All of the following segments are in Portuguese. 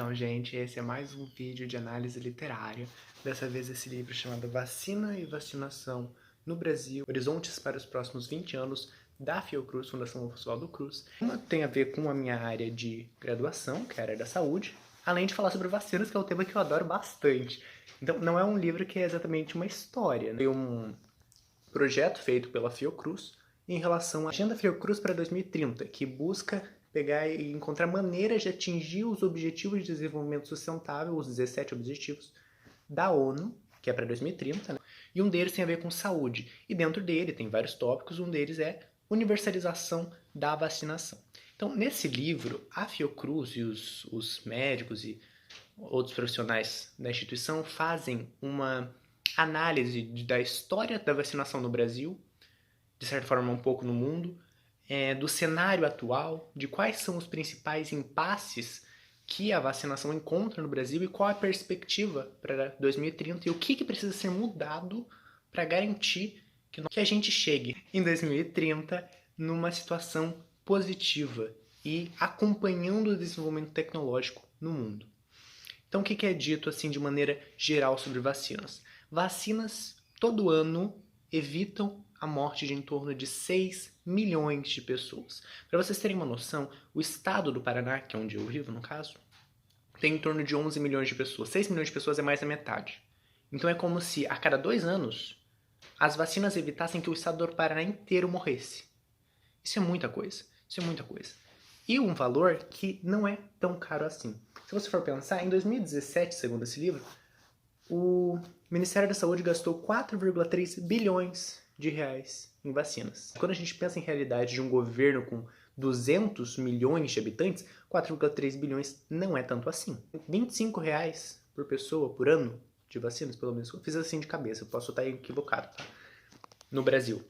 Então, gente, esse é mais um vídeo de análise literária. Dessa vez esse livro chamado Vacina e Vacinação no Brasil, Horizontes para os Próximos 20 Anos, da Fiocruz, Fundação Oswaldo Cruz. Uma tem a ver com a minha área de graduação, que é a área da saúde, além de falar sobre vacinas, que é um tema que eu adoro bastante. Então, não é um livro que é exatamente uma história, né? Foi um projeto feito pela Fiocruz em relação à Agenda Fiocruz para 2030, que busca pegar e encontrar maneiras de atingir os Objetivos de Desenvolvimento Sustentável, os 17 Objetivos da ONU, que é para 2030, né? E um deles tem a ver com saúde. E dentro dele tem vários tópicos, um deles é universalização da vacinação. Então, nesse livro, a Fiocruz e os médicos e outros profissionais da instituição fazem uma análise da história da vacinação no Brasil, de certa forma um pouco no mundo, do cenário atual, de quais são os principais impasses que a vacinação encontra no Brasil e qual a perspectiva para 2030 e o que precisa ser mudado para garantir que a gente chegue em 2030 numa situação positiva e acompanhando o desenvolvimento tecnológico no mundo. Então, o que é dito assim de maneira geral sobre vacinas? Vacinas, todo ano, evitam a morte de em torno de 6 milhões de pessoas. Para vocês terem uma noção, o estado do Paraná, que é onde eu vivo, no caso, tem em torno de 11 milhões de pessoas. 6 milhões de pessoas é mais da metade. Então é como se, a cada 2 anos, as vacinas evitassem que o estado do Paraná inteiro morresse. Isso é muita coisa. Isso é muita coisa. E um valor que não é tão caro assim. Se você for pensar, em 2017, segundo esse livro, o Ministério da Saúde gastou 4,3 bilhões de reais em vacinas. Quando a gente pensa em realidade de um governo com 200 milhões de habitantes, 4,3 bilhões não é tanto assim. R$25 por pessoa por ano de vacinas, pelo menos. Eu fiz assim de cabeça, eu posso estar equivocado, tá? No Brasil.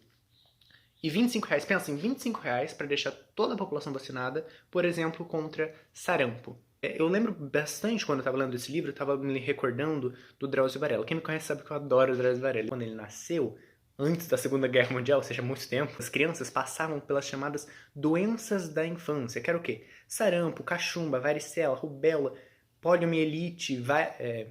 E R$25, pensa em R$25 para deixar toda a população vacinada, por exemplo, contra sarampo. Eu lembro bastante quando eu estava lendo esse livro, eu estava me recordando do Drauzio Varela. Quem me conhece sabe que eu adoro o Drauzio Varela. Quando ele nasceu, antes da Segunda Guerra Mundial, ou seja, há muito tempo, as crianças passavam pelas chamadas doenças da infância, que era o quê? Sarampo, cachumba, varicela, rubéola, poliomielite,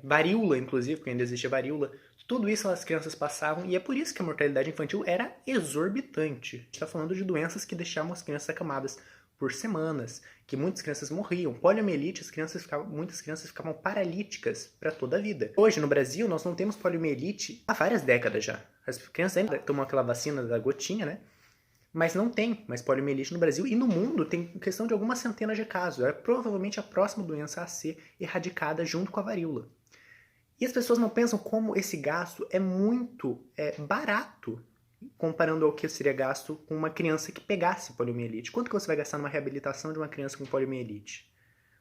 varíola, inclusive, porque ainda existia varíola. Tudo isso as crianças passavam e é por isso que a mortalidade infantil era exorbitante. A gente está falando de doenças que deixavam as crianças acamadas por semanas, que muitas crianças morriam. Poliomielite, muitas crianças ficavam paralíticas para toda a vida. Hoje, no Brasil, nós não temos poliomielite há várias décadas já. As crianças ainda tomam aquela vacina da gotinha, né? Mas não tem mais poliomielite no Brasil e no mundo tem questão de algumas centenas de casos. É provavelmente a próxima doença a ser erradicada junto com a varíola. E as pessoas não pensam como esse gasto é muito barato comparando ao que seria gasto com uma criança que pegasse poliomielite. Quanto que você vai gastar numa reabilitação de uma criança com poliomielite?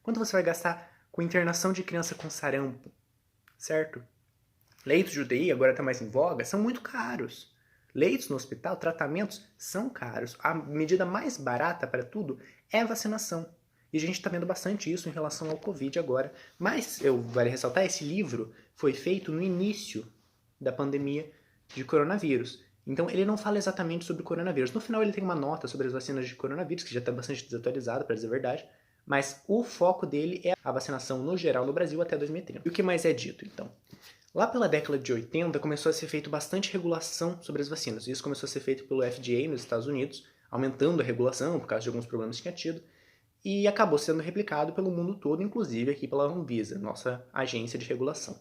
Quanto você vai gastar com internação de criança com sarampo? Certo? Leitos de UTI, agora está mais em voga, são muito caros. Leitos no hospital, tratamentos são caros. A medida mais barata para tudo é a vacinação. E a gente está vendo bastante isso em relação ao Covid agora. Mas, vale ressaltar, esse livro foi feito no início da pandemia de coronavírus. Então, ele não fala exatamente sobre o coronavírus. No final, ele tem uma nota sobre as vacinas de coronavírus, que já está bastante desatualizada, para dizer a verdade. Mas o foco dele é a vacinação no geral no Brasil até 2030. E o que mais é dito, então? Lá pela década de 80, começou a ser feito bastante regulação sobre as vacinas. Isso começou a ser feito pelo FDA nos Estados Unidos, aumentando a regulação por causa de alguns problemas que tinha tido. E acabou sendo replicado pelo mundo todo, inclusive aqui pela Anvisa, nossa agência de regulação.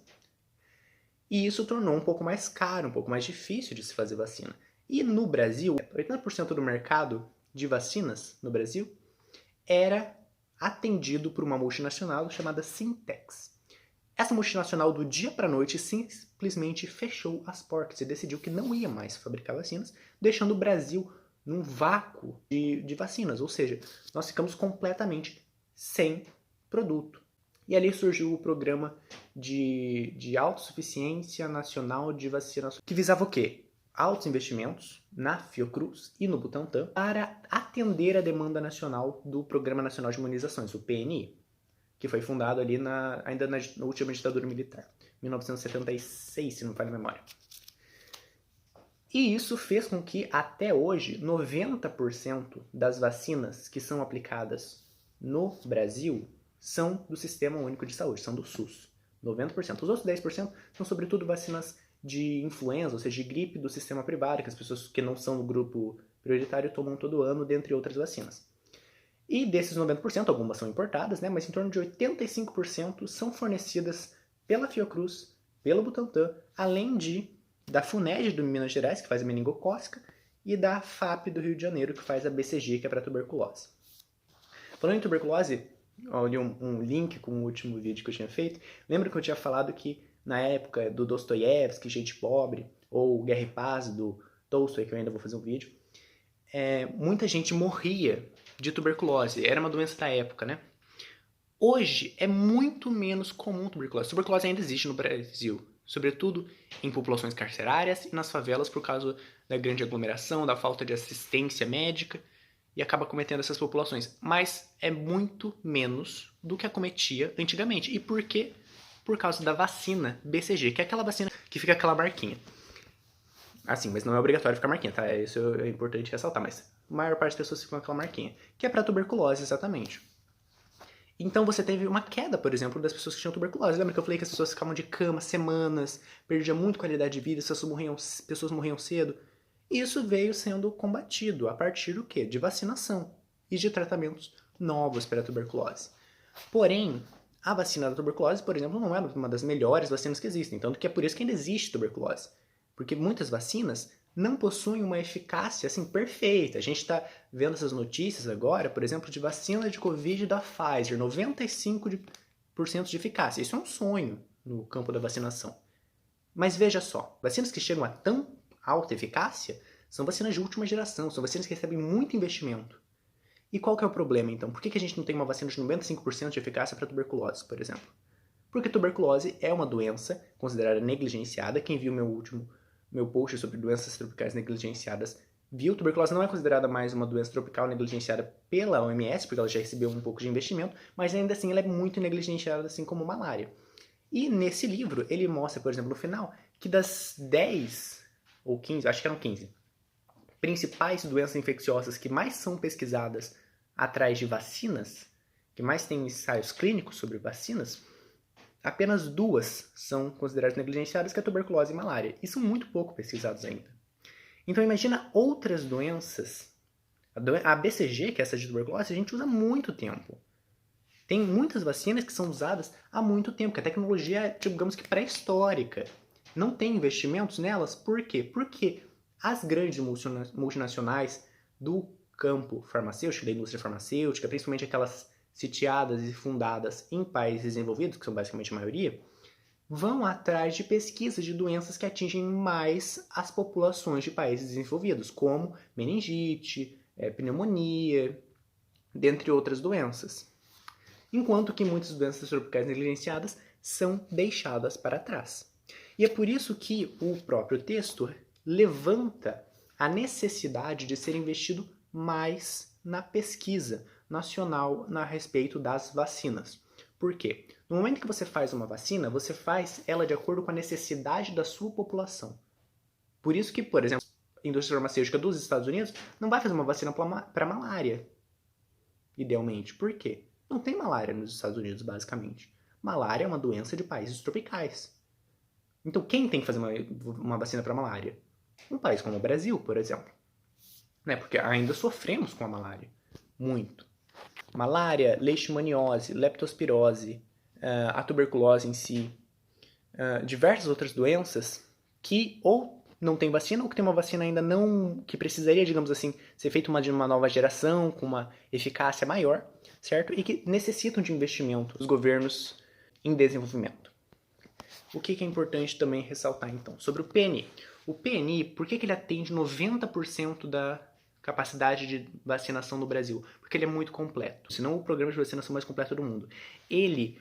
E isso tornou um pouco mais caro, um pouco mais difícil de se fazer vacina. E no Brasil, 80% do mercado de vacinas no Brasil era atendido por uma multinacional chamada Sintex. Essa multinacional, do dia para a noite, simplesmente fechou as portas e decidiu que não ia mais fabricar vacinas, deixando o Brasil num vácuo de vacinas, ou seja, nós ficamos completamente sem produto. E ali surgiu o programa de autossuficiência nacional de vacinação, que visava o quê? Altos investimentos na Fiocruz e no Butantan para atender a demanda nacional do Programa Nacional de Imunizações, o PNI, que foi fundado ali ainda na última ditadura militar, 1976, se não me falha a memória. E isso fez com que, até hoje, 90% das vacinas que são aplicadas no Brasil são do Sistema Único de Saúde, são do SUS. 90%. Os outros 10% são sobretudo vacinas de influenza, ou seja, de gripe do sistema privado, que as pessoas que não são do grupo prioritário tomam todo ano, dentre outras vacinas. E desses 90%, algumas são importadas, né, mas em torno de 85% são fornecidas pela Fiocruz, pelo Butantan, além da FUNED do Minas Gerais, que faz a meningocócica, e da FAP do Rio de Janeiro, que faz a BCG, que é para tuberculose. Falando em tuberculose, olha um link com o último vídeo que eu tinha feito. Lembra que eu tinha falado que na época do Dostoiévski, Gente Pobre, ou Guerra e Paz, do Tolstói, que eu ainda vou fazer um vídeo, muita gente morria de tuberculose. Era uma doença da época, né? Hoje é muito menos comum tuberculose. Tuberculose ainda existe no Brasil, sobretudo em populações carcerárias e nas favelas por causa da grande aglomeração, da falta de assistência médica, e acaba cometendo essas populações. Mas é muito menos do que acometia antigamente. E por quê? Por causa da vacina BCG, que é aquela vacina que fica aquela marquinha. Assim, mas não é obrigatório ficar marquinha, tá? Isso é importante ressaltar, mas a maior parte das pessoas ficam com aquela marquinha, que é para tuberculose, exatamente. Então você teve uma queda, por exemplo, das pessoas que tinham tuberculose. Lembra que eu falei que as pessoas ficavam de cama semanas, perdiam muito qualidade de vida, as pessoas morriam cedo? Isso veio sendo combatido a partir do quê? De vacinação e de tratamentos novos para a tuberculose. Porém, a vacina da tuberculose, por exemplo, não é uma das melhores vacinas que existem, tanto que é por isso que ainda existe tuberculose. Porque muitas vacinas não possuem uma eficácia assim perfeita. A gente está vendo essas notícias agora, por exemplo, de vacina de Covid da Pfizer, 95% de eficácia. Isso é um sonho no campo da vacinação. Mas veja só, vacinas que chegam a tão alta eficácia são vacinas de última geração, são vacinas que recebem muito investimento. E qual que é o problema, então? Por que a gente não tem uma vacina de 95% de eficácia para tuberculose, por exemplo? Porque tuberculose é uma doença considerada negligenciada. Quem viu meu post sobre doenças tropicais negligenciadas viu, tuberculose não é considerada mais uma doença tropical negligenciada pela OMS, porque ela já recebeu um pouco de investimento, mas ainda assim ela é muito negligenciada, assim como malária. E nesse livro ele mostra, por exemplo, no final, que das 10 ou 15, acho que eram 15, principais doenças infecciosas que mais são pesquisadas atrás de vacinas, que mais tem ensaios clínicos sobre vacinas, apenas 2 são consideradas negligenciadas, que é a tuberculose e a malária. E são muito pouco pesquisados ainda. Então imagina outras doenças. A BCG, que é essa de tuberculose, a gente usa há muito tempo. Tem muitas vacinas que são usadas há muito tempo, que a tecnologia é, digamos que, pré-histórica. Não tem investimentos nelas, por quê? Porque as grandes multinacionais do campo farmacêutico, da indústria farmacêutica, principalmente aquelas sitiadas e fundadas em países desenvolvidos, que são basicamente a maioria, vão atrás de pesquisas de doenças que atingem mais as populações de países desenvolvidos, como meningite, pneumonia, dentre outras doenças. Enquanto que muitas doenças tropicais negligenciadas são deixadas para trás. E é por isso que o próprio texto levanta a necessidade de ser investido mais na pesquisa nacional a respeito das vacinas. Por quê? No momento que você faz uma vacina, você faz ela de acordo com a necessidade da sua população. Por isso que, por exemplo, a indústria farmacêutica dos Estados Unidos não vai fazer uma vacina para malária, idealmente. Por quê? Não tem malária nos Estados Unidos, basicamente. Malária é uma doença de países tropicais. Então, quem tem que fazer uma vacina para malária? Um país como o Brasil, por exemplo. Né? Porque ainda sofremos com a malária. Muito. Malária, leishmaniose, leptospirose, a tuberculose em si, diversas outras doenças que ou não tem vacina ou que tem uma vacina ainda não, que precisaria, digamos assim, ser feita de uma nova geração com uma eficácia maior, certo? E que necessitam de investimento dos governos em desenvolvimento. O que é importante também ressaltar, então, sobre o PNI. O PNI, por que ele atende 90% da capacidade de vacinação no Brasil? Porque ele é muito completo. Se não o programa de vacinação mais completo do mundo. Ele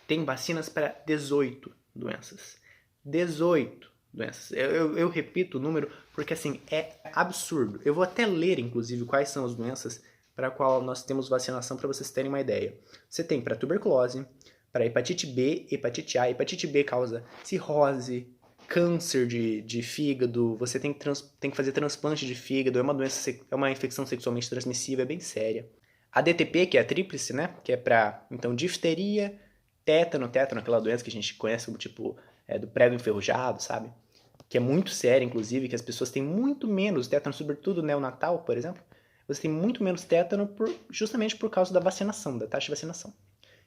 tem vacinas para 18 doenças. 18 doenças. Eu repito o número porque, assim, é absurdo. Eu vou até ler, inclusive, quais são as doenças para a qual nós temos vacinação, para vocês terem uma ideia. Você tem para tuberculose, para hepatite B, hepatite A. Hepatite B causa cirrose, câncer de fígado, você tem que fazer transplante de fígado, é uma doença, é uma infecção sexualmente transmissível, é bem séria. A DTP, que é a tríplice, né? Que é pra, então, difteria, tétano, aquela doença que a gente conhece como tipo do prego enferrujado, sabe? Que é muito séria, inclusive, que as pessoas têm muito menos tétano, sobretudo neonatal, por exemplo. Você tem muito menos tétano justamente por causa da vacinação, da taxa de vacinação.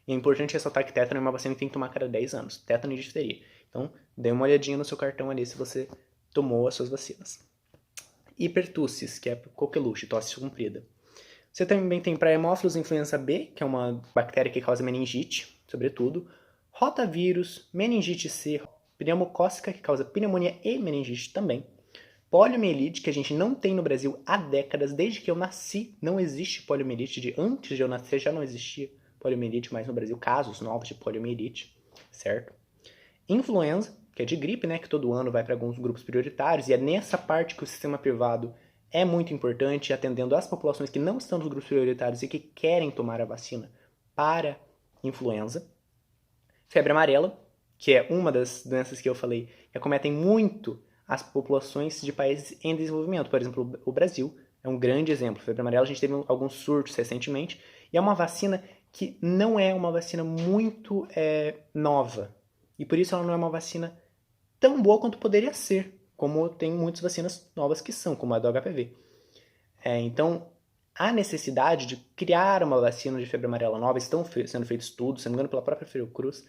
E é importante ressaltar que tétano é uma vacina que tem que tomar a cada 10 anos. Tétano e difteria. Então, dê uma olhadinha no seu cartão ali se você tomou as suas vacinas. Hipertussis, que é coqueluche, tosse comprida. Você também tem para Haemophilus influenza B, que é uma bactéria que causa meningite, sobretudo. Rotavírus, meningite C, pneumocócica, que causa pneumonia e meningite também. Poliomielite, que a gente não tem no Brasil há décadas, desde que eu nasci, não existe poliomielite. Antes de eu nascer já não existia poliomielite mais no Brasil, casos novos de poliomielite, certo? Influenza, que é de gripe, né, que todo ano vai para alguns grupos prioritários, e é nessa parte que o sistema privado é muito importante, atendendo as populações que não estão nos grupos prioritários e que querem tomar a vacina para influenza. Febre amarela, que é uma das doenças que eu falei, que acometem muito as populações de países em desenvolvimento. Por exemplo, o Brasil é um grande exemplo. Febre amarela, a gente teve alguns surtos recentemente, e é uma vacina que não é uma vacina muito nova. E por isso ela não é uma vacina tão boa quanto poderia ser, como tem muitas vacinas novas que são, como a do HPV. Então, há necessidade de criar uma vacina de febre amarela nova, estão sendo feitos estudos, se não me engano, pela própria Fiocruz.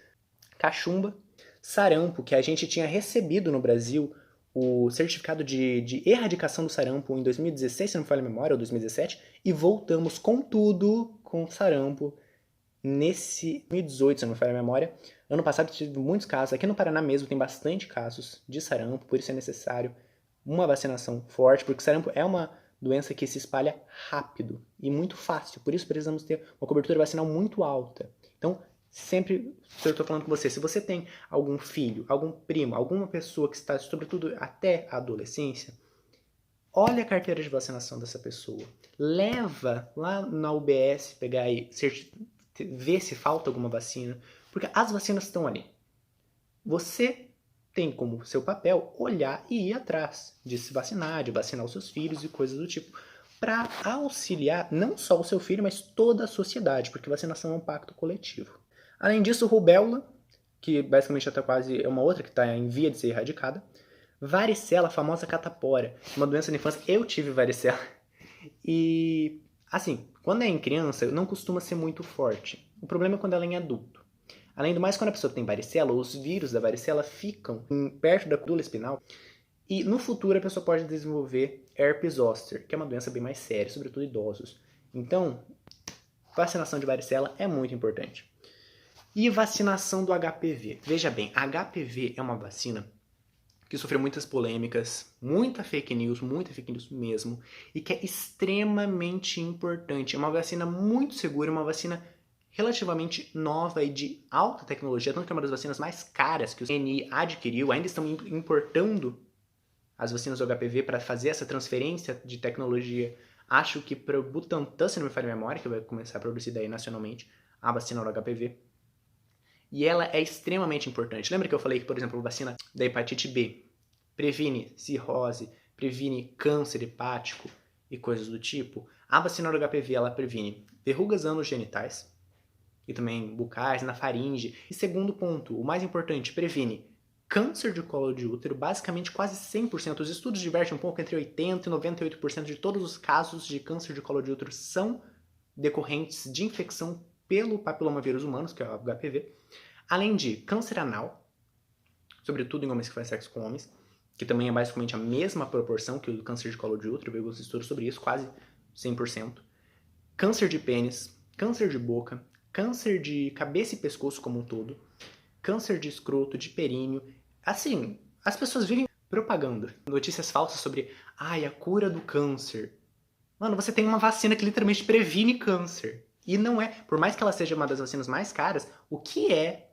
Cachumba, sarampo, que a gente tinha recebido no Brasil o certificado de erradicação do sarampo em 2016, se não me falha a memória, ou 2017, e voltamos com tudo com sarampo nesse 2018, se não me falha a memória. Ano passado tive muitos casos, aqui no Paraná mesmo tem bastante casos de sarampo, por isso é necessário uma vacinação forte, porque sarampo é uma doença que se espalha rápido e muito fácil, por isso precisamos ter uma cobertura vacinal muito alta. Então, sempre eu estou falando com você, se você tem algum filho, algum primo, alguma pessoa que está, sobretudo até a adolescência, olha a carteira de vacinação dessa pessoa, leva lá na UBS, pegar aí, ver se falta alguma vacina, porque as vacinas estão ali. Você tem como seu papel olhar e ir atrás de se vacinar, de vacinar os seus filhos e coisas do tipo, para auxiliar não só o seu filho, mas toda a sociedade, porque vacinação é um pacto coletivo. Além disso, rubéola, que basicamente até quase é uma outra que está em via de ser erradicada. Varicela, a famosa catapora, uma doença da infância. Eu tive varicela. E, assim, quando é em criança, não costuma ser muito forte. O problema é quando ela é em adulto. Além do mais, quando a pessoa tem varicela, os vírus da varicela ficam perto da medula espinal e no futuro a pessoa pode desenvolver herpes zoster, que é uma doença bem mais séria, sobretudo idosos. Então, vacinação de varicela é muito importante. E vacinação do HPV. Veja bem, HPV é uma vacina que sofreu muitas polêmicas, muita fake news mesmo, e que é extremamente importante. É uma vacina muito segura, uma vacina relativamente nova e de alta tecnologia, tanto que é uma das vacinas mais caras que o CNI adquiriu. Ainda estão importando as vacinas do HPV para fazer essa transferência de tecnologia. Acho que para o Butantan, se não me falha a memória, que vai começar a produzir daí nacionalmente a vacina do HPV. E ela é extremamente importante. Lembra que eu falei que, por exemplo, a vacina da hepatite B previne cirrose, previne câncer hepático e coisas do tipo? A vacina do HPV, ela previne verrugas anogenitais e também bucais, na faringe. E segundo ponto, o mais importante, previne câncer de colo de útero, basicamente quase 100%. Os estudos divergem um pouco entre 80% e 98% de todos os casos de câncer de colo de útero são decorrentes de infecção pelo papilomavírus humanos, que é o HPV. Além de câncer anal, sobretudo em homens que fazem sexo com homens, que também é basicamente a mesma proporção que o câncer de colo de útero, veio alguns estudos sobre isso, quase 100%. Câncer de pênis, câncer de boca, câncer de cabeça e pescoço como um todo, câncer de escroto, de períneo. Assim, as pessoas vivem propaganda, notícias falsas sobre a cura do câncer. Mano, você tem uma vacina que literalmente previne câncer. E não é, por mais que ela seja uma das vacinas mais caras, o que é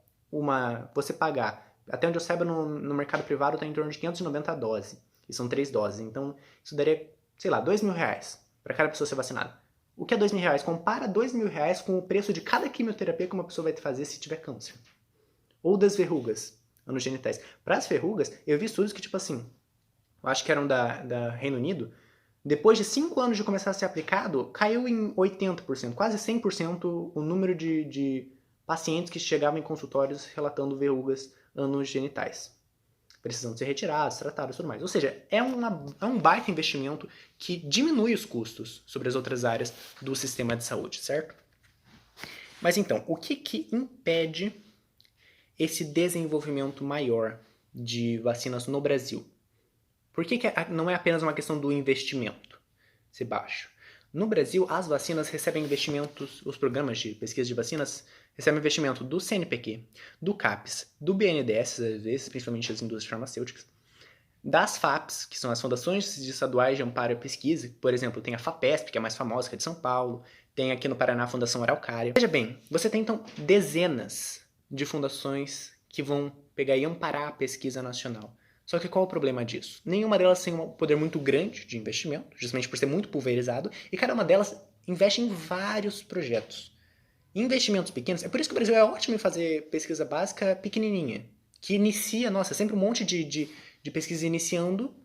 você pagar? Até onde eu saiba, no mercado privado está em torno de 590 doses. E são 3 doses. Então, isso daria, sei lá, R$2.000 para cada pessoa ser vacinada. O que é R$2.000? Compara R$2.000 com o preço de cada quimioterapia que uma pessoa vai fazer se tiver câncer. Ou das verrugas anogenitais. Para as verrugas, eu vi estudos que, tipo assim, eu acho que eram da Reino Unido, Depois de 5 anos de começar a ser aplicado, caiu em 80%, quase 100% o número de pacientes que chegavam em consultórios relatando verrugas anos genitais, precisando ser retirados, tratados e tudo mais. Ou seja, é um baita investimento que diminui os custos sobre as outras áreas do sistema de saúde, certo? Mas então, o que impede esse desenvolvimento maior de vacinas no Brasil? Por que não é apenas uma questão do investimento ser baixo? No Brasil, as vacinas recebem investimentos, os programas de pesquisa de vacinas recebem investimento do CNPq, do CAPES, do BNDES, às vezes, principalmente as indústrias farmacêuticas, das FAPs, que são as Fundações Estaduais de Amparo à Pesquisa. Por exemplo, tem a FAPESP, que é a mais famosa, que é de São Paulo, tem aqui no Paraná a Fundação Araucária. Veja bem, você tem então dezenas de fundações que vão pegar e amparar a pesquisa nacional. Só que qual é o problema disso? Nenhuma delas tem um poder muito grande de investimento, justamente por ser muito pulverizado, e cada uma delas investe em vários projetos. Investimentos pequenos, é por isso que o Brasil é ótimo em fazer pesquisa básica pequenininha, que inicia, nossa, sempre um monte de pesquisa iniciando,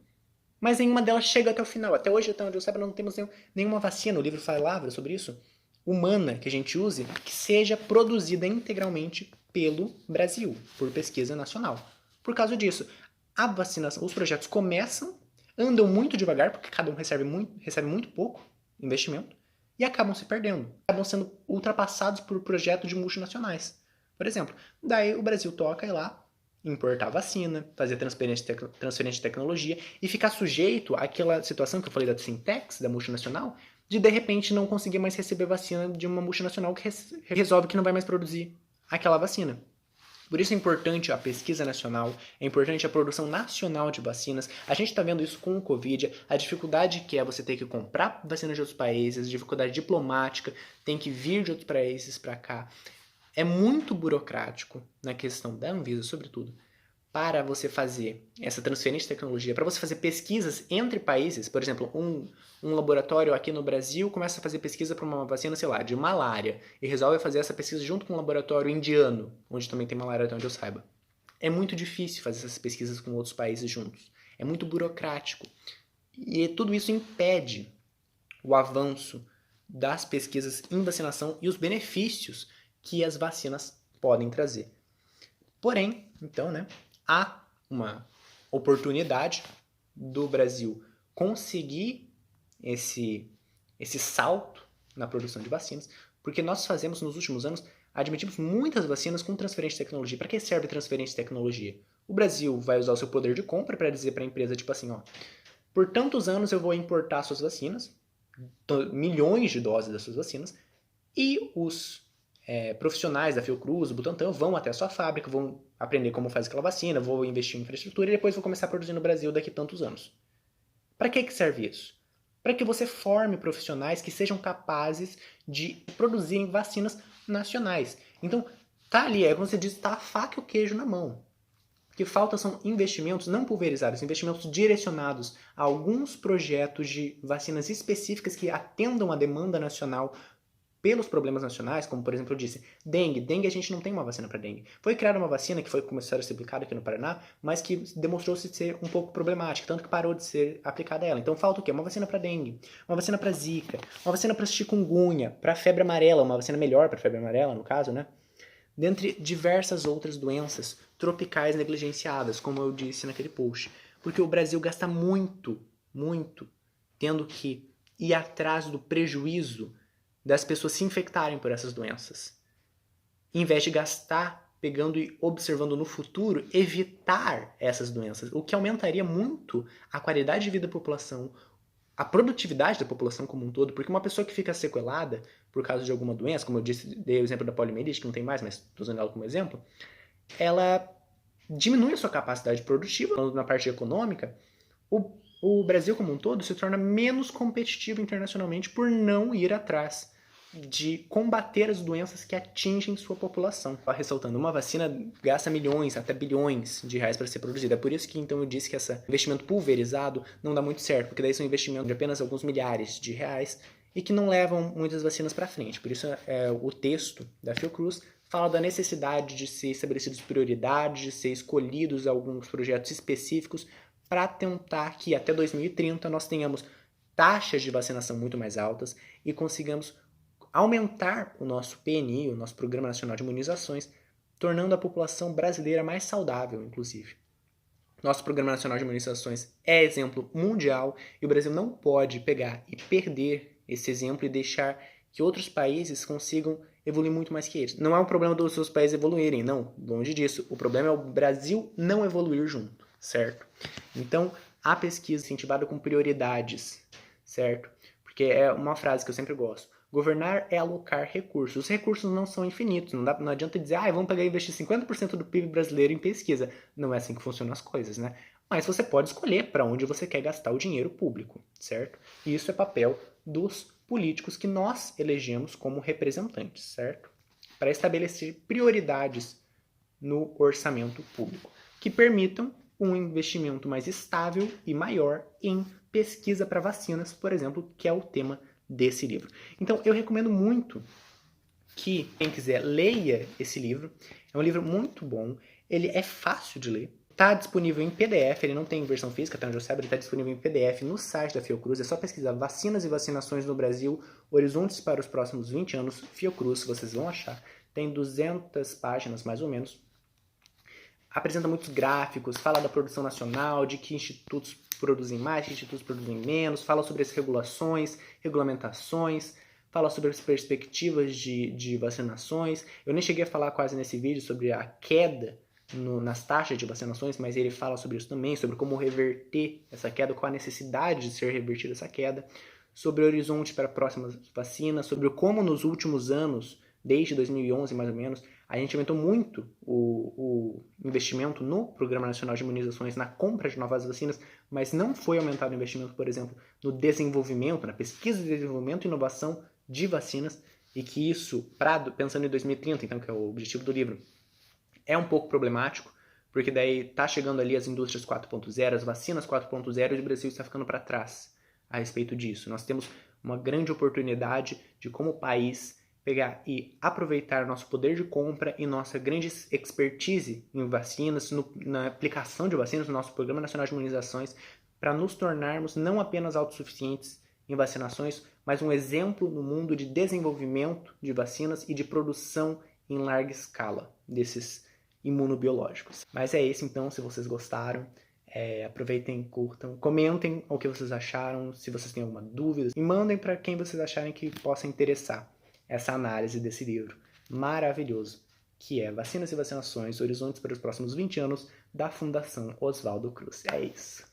mas nenhuma delas chega até o final. Até hoje, até onde eu saiba, não temos nenhuma vacina, o livro falava sobre isso, humana, que a gente use, que seja produzida integralmente pelo Brasil, por pesquisa nacional. Por causa disso, a vacinação, os projetos começam, andam muito devagar, porque cada um recebe muito pouco investimento, e acabam se perdendo. Acabam sendo ultrapassados por projetos de multinacionais. Por exemplo, daí o Brasil toca ir lá, importar vacina, fazer transferência de tecnologia e ficar sujeito àquela situação que eu falei da Sintex, da multinacional, de repente não conseguir mais receber vacina de uma multinacional que resolve que não vai mais produzir aquela vacina. Por isso é importante a pesquisa nacional, é importante a produção nacional de vacinas. A gente está vendo isso com o Covid, a dificuldade que é você ter que comprar vacinas de outros países, a dificuldade diplomática, tem que vir de outros países para cá. É muito burocrático na questão da Anvisa, sobretudo, para você fazer essa transferência de tecnologia, para você fazer pesquisas entre países. Por exemplo, um laboratório aqui no Brasil começa a fazer pesquisa para uma vacina, sei lá, de malária, e resolve fazer essa pesquisa junto com um laboratório indiano, onde também tem malária, até onde eu saiba. É muito difícil fazer essas pesquisas com outros países juntos. É muito burocrático. E tudo isso impede o avanço das pesquisas em vacinação e os benefícios que as vacinas podem trazer. Porém, então, há uma oportunidade do Brasil conseguir esse salto na produção de vacinas, porque nós fazemos nos últimos anos, admitimos muitas vacinas com transferência de tecnologia. Para que serve transferência de tecnologia? O Brasil vai usar o seu poder de compra para dizer para a empresa, tipo assim, ó, por tantos anos eu vou importar suas vacinas, milhões de doses das suas vacinas, e os profissionais da Fiocruz, do Butantan, vão até a sua fábrica, vão aprender como faz aquela vacina, vou investir em infraestrutura e depois vou começar a produzir no Brasil daqui a tantos anos. Para que serve isso? Para que você forme profissionais que sejam capazes de produzirem vacinas nacionais. Então, tá ali, como você diz, tá a faca e o queijo na mão. O que falta são investimentos não pulverizados, investimentos direcionados a alguns projetos de vacinas específicas que atendam a demanda nacional pelos problemas nacionais, como por exemplo eu disse, dengue. Dengue a gente não tem uma vacina para dengue. Foi criada uma vacina que foi começar a ser aplicada aqui no Paraná, mas que demonstrou-se ser um pouco problemática, tanto que parou de ser aplicada ela. Então falta o quê? Uma vacina para dengue, uma vacina para zika, uma vacina para chikungunya, para febre amarela, uma vacina melhor para febre amarela, no caso, dentre diversas outras doenças tropicais negligenciadas, como eu disse naquele post. Porque o Brasil gasta muito, muito, tendo que ir atrás do prejuízo das pessoas se infectarem por essas doenças. Em vez de gastar pegando e observando no futuro, evitar essas doenças, o que aumentaria muito a qualidade de vida da população, a produtividade da população como um todo, porque uma pessoa que fica sequelada por causa de alguma doença, como eu disse, dei o exemplo da poliomielite, que não tem mais, mas estou usando ela como exemplo, ela diminui a sua capacidade produtiva na parte econômica. O Brasil como um todo se torna menos competitivo internacionalmente por não ir atrás de combater as doenças que atingem sua população. Ressaltando, uma vacina gasta milhões, até bilhões de reais para ser produzida. É por isso que então eu disse que esse investimento pulverizado não dá muito certo, porque daí são investimentos de apenas alguns milhares de reais e que não levam muitas vacinas para frente. Por isso o texto da Fiocruz fala da necessidade de ser estabelecidas prioridades, de ser escolhidos alguns projetos específicos para tentar que até 2030 nós tenhamos taxas de vacinação muito mais altas e consigamos aumentar o nosso PNI, o nosso Programa Nacional de Imunizações, tornando a população brasileira mais saudável, inclusive. Nosso Programa Nacional de Imunizações é exemplo mundial e o Brasil não pode pegar e perder esse exemplo e deixar que outros países consigam evoluir muito mais que eles. Não é um problema dos seus países evoluírem, não, longe disso. O problema é o Brasil não evoluir junto, certo? Então, a pesquisa incentivada com prioridades, certo? Porque é uma frase que eu sempre gosto. Governar é alocar recursos. Os recursos não são infinitos. Não adianta dizer, vamos pegar e investir 50% do PIB brasileiro em pesquisa. Não é assim que funcionam as coisas, né? Mas você pode escolher para onde você quer gastar o dinheiro público, certo? E isso é papel dos políticos que nós elegemos como representantes, certo? Para estabelecer prioridades no orçamento público, que permitam um investimento mais estável e maior em pesquisa para vacinas, por exemplo, que é o tema desse livro. Então, eu recomendo muito que quem quiser leia esse livro. É um livro muito bom, ele é fácil de ler. Está disponível em PDF, ele não tem versão física, até onde eu saiba, ele está disponível em PDF no site da Fiocruz. É só pesquisar vacinas e vacinações no Brasil, horizontes para os próximos 20 anos, Fiocruz, vocês vão achar. Tem 200 páginas, mais ou menos. Apresenta muitos gráficos, fala da produção nacional, de que institutos produzem mais, que institutos produzem menos, fala sobre as regulações, regulamentações, fala sobre as perspectivas de vacinações. Eu nem cheguei a falar quase nesse vídeo sobre a queda nas taxas de vacinações, mas ele fala sobre isso também, sobre como reverter essa queda, qual a necessidade de ser revertida essa queda, sobre o horizonte para próximas vacinas, sobre como nos últimos anos, desde 2011 mais ou menos, a gente aumentou muito o investimento no Programa Nacional de Imunizações, na compra de novas vacinas, mas não foi aumentado o investimento, por exemplo, no desenvolvimento, na pesquisa, desenvolvimento e inovação de vacinas, e que isso, pensando em 2030, então, que é o objetivo do livro, é um pouco problemático, porque daí tá chegando ali as indústrias 4.0, as vacinas 4.0, e o Brasil está ficando para trás a respeito disso. Nós temos uma grande oportunidade de, como país, pegar e aproveitar nosso poder de compra e nossa grande expertise em vacinas, na aplicação de vacinas no nosso Programa Nacional de Imunizações, para nos tornarmos não apenas autossuficientes em vacinações, mas um exemplo no mundo de desenvolvimento de vacinas e de produção em larga escala desses imunobiológicos. Mas é isso então, se vocês gostaram, aproveitem, curtam, comentem o que vocês acharam, se vocês têm alguma dúvida, e mandem para quem vocês acharem que possa interessar essa análise desse livro maravilhoso, que é Vacinas e Vacinações, Horizontes para os Próximos 20 Anos, da Fundação Oswaldo Cruz. É isso.